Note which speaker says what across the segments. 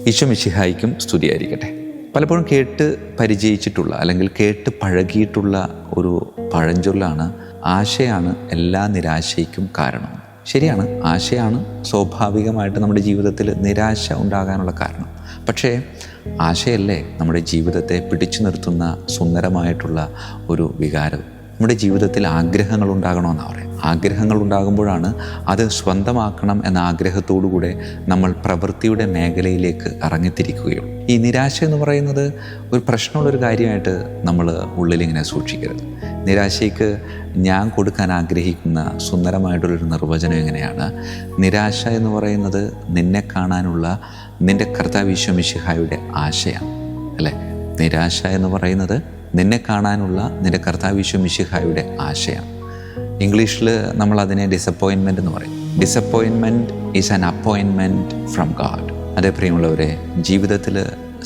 Speaker 1: ഈശോ മിശിഹായ്ക്കും സ്തുതിയായിരിക്കട്ടെ. പലപ്പോഴും കേട്ട് പരിചയിച്ചിട്ടുള്ള അല്ലെങ്കിൽ കേട്ട് പഴകിയിട്ടുള്ള ഒരു പഴഞ്ചൊല്ലാണ് ആശയാണ് എല്ലാ നിരാശയ്ക്കും കാരണം. ശരിയാണ്, ആശയാണ് സ്വാഭാവികമായിട്ട് നമ്മുടെ ജീവിതത്തിൽ നിരാശ ഉണ്ടാകാനുള്ള കാരണം. പക്ഷേ ആശയല്ലേ നമ്മുടെ ജീവിതത്തെ പിടിച്ചു നിർത്തുന്ന സുന്ദരമായിട്ടുള്ള ഒരു വികാരം. നമ്മുടെ ജീവിതത്തിൽ ആഗ്രഹങ്ങൾ ഉണ്ടാകണമെന്നാണ് പറയുന്നത്. ആഗ്രഹങ്ങൾ ഉണ്ടാകുമ്പോഴാണ് അത് സ്വന്തമാക്കണം എന്ന ആഗ്രഹത്തോടുകൂടെ നമ്മൾ പ്രവൃത്തിയുടെ മേഖലയിലേക്ക് ഇറങ്ങിത്തിരിക്കുകയുള്ളൂ. ഈ നിരാശ എന്ന് പറയുന്നത് ഒരു പ്രശ്നമുള്ളൊരു കാര്യമായിട്ട് നമ്മൾ ഉള്ളിലിങ്ങനെ സൂക്ഷിക്കരുത്. നിരാശയ്ക്ക് ഞാൻ കൊടുക്കാൻ ആഗ്രഹിക്കുന്ന സുന്ദരമായിട്ടുള്ളൊരു നിർവചനം എങ്ങനെയാണ്? നിരാശ എന്ന് പറയുന്നത് നിന്നെ കാണാനുള്ള നിൻ്റെ കർത്താവ് ഈശോ മിശിഹായുടെ ആശയാണ്, അല്ലേ? നിരാശ എന്ന് പറയുന്നത് നിന്നെ കാണാനുള്ള നിൻ്റെ കർത്താവ് ഈശോ മിശിഹായുടെ ആശയാണ്. ഇംഗ്ലീഷിൽ നമ്മൾ അതിനെ ഡിസപ്പോയിൻമെൻ്റ് എന്ന് പറയും. Disappointment is an appointment from God. അതേ പ്രിയമുള്ളവരെ, ജീവിതത്തിൽ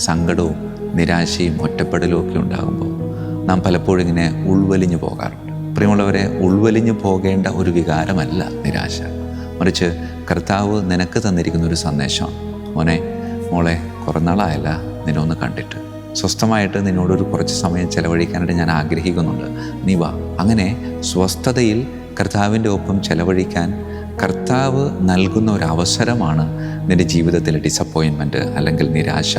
Speaker 1: സങ്കടവും നിരാശയും ഒറ്റപ്പെടലും ഒക്കെ ഉണ്ടാകുമ്പോൾ നാം പലപ്പോഴും ഇങ്ങനെ ഉൾവലിഞ്ഞു പോകാറുണ്ട്. പ്രിയമുള്ളവരെ, ഉൾവലിഞ്ഞു പോകേണ്ട ഒരു വികാരമല്ല നിരാശ. മറിച്ച് കർത്താവ് നിനക്ക് തന്നിരിക്കുന്ന ഒരു സന്ദേശമാണ്. മോനെ, മോളെ, കുറേ നാളായല്ല നിന്നെ ഒന്ന് കണ്ടിട്ട്, സ്വസ്ഥമായിട്ട് നിന്നോടൊരു കുറച്ച് സമയം ചെലവഴിക്കാനായിട്ട് ഞാൻ ആഗ്രഹിക്കുന്നുണ്ട്, നീ വാ. അങ്ങനെ സ്വസ്ഥതയിൽ കർത്താവിൻ്റെ ഒപ്പം ചെലവഴിക്കാൻ കർത്താവ് നൽകുന്ന ഒരു അവസരമാണ് നിൻ്റെ ജീവിതത്തിലെ ഡിസപ്പോയിൻമെൻറ്റ് അല്ലെങ്കിൽ നിരാശ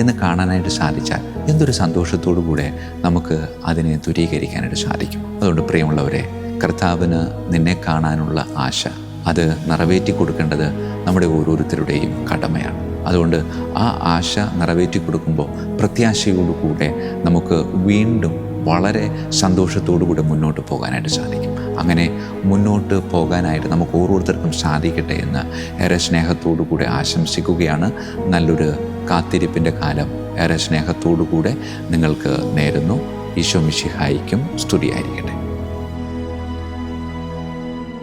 Speaker 1: എന്ന് കാണാനായിട്ട് സാധിച്ചാൽ എന്തൊരു സന്തോഷത്തോടു കൂടെ നമുക്ക് അതിനെ ദൂരീകരിക്കാനായിട്ട് സാധിക്കും. അതുകൊണ്ട് പ്രിയമുള്ളവരെ, കർത്താവിന് നിന്നെ കാണാനുള്ള ആശ അത് നിറവേറ്റി കൊടുക്കേണ്ടത് നമ്മുടെ ഓരോരുത്തരുടെയും കടമയാണ്. അതുകൊണ്ട് ആ ആശ നിറവേറ്റി കൊടുക്കുമ്പോൾ പ്രത്യാശയോടുകൂടെ നമുക്ക് വീണ്ടും വളരെ സന്തോഷത്തോടുകൂടെ മുന്നോട്ട് പോകാനായിട്ട് സാധിക്കും. അങ്ങനെ മുന്നോട്ട് പോകാനായിട്ട് നമുക്ക് ഓരോരുത്തർക്കും സാധിക്കട്ടെ എന്ന് ഏറെ സ്നേഹത്തോടുകൂടെ ആശംസിക്കുകയാണ്. നല്ലൊരു കാത്തിരിപ്പിൻ്റെ കാലം ഏറെ സ്നേഹത്തോടുകൂടെ നിങ്ങൾക്ക് നേരുന്നു. ഈശോ മിശിഹായ്ക്കും സ്തുതിയായിരിക്കട്ടെ.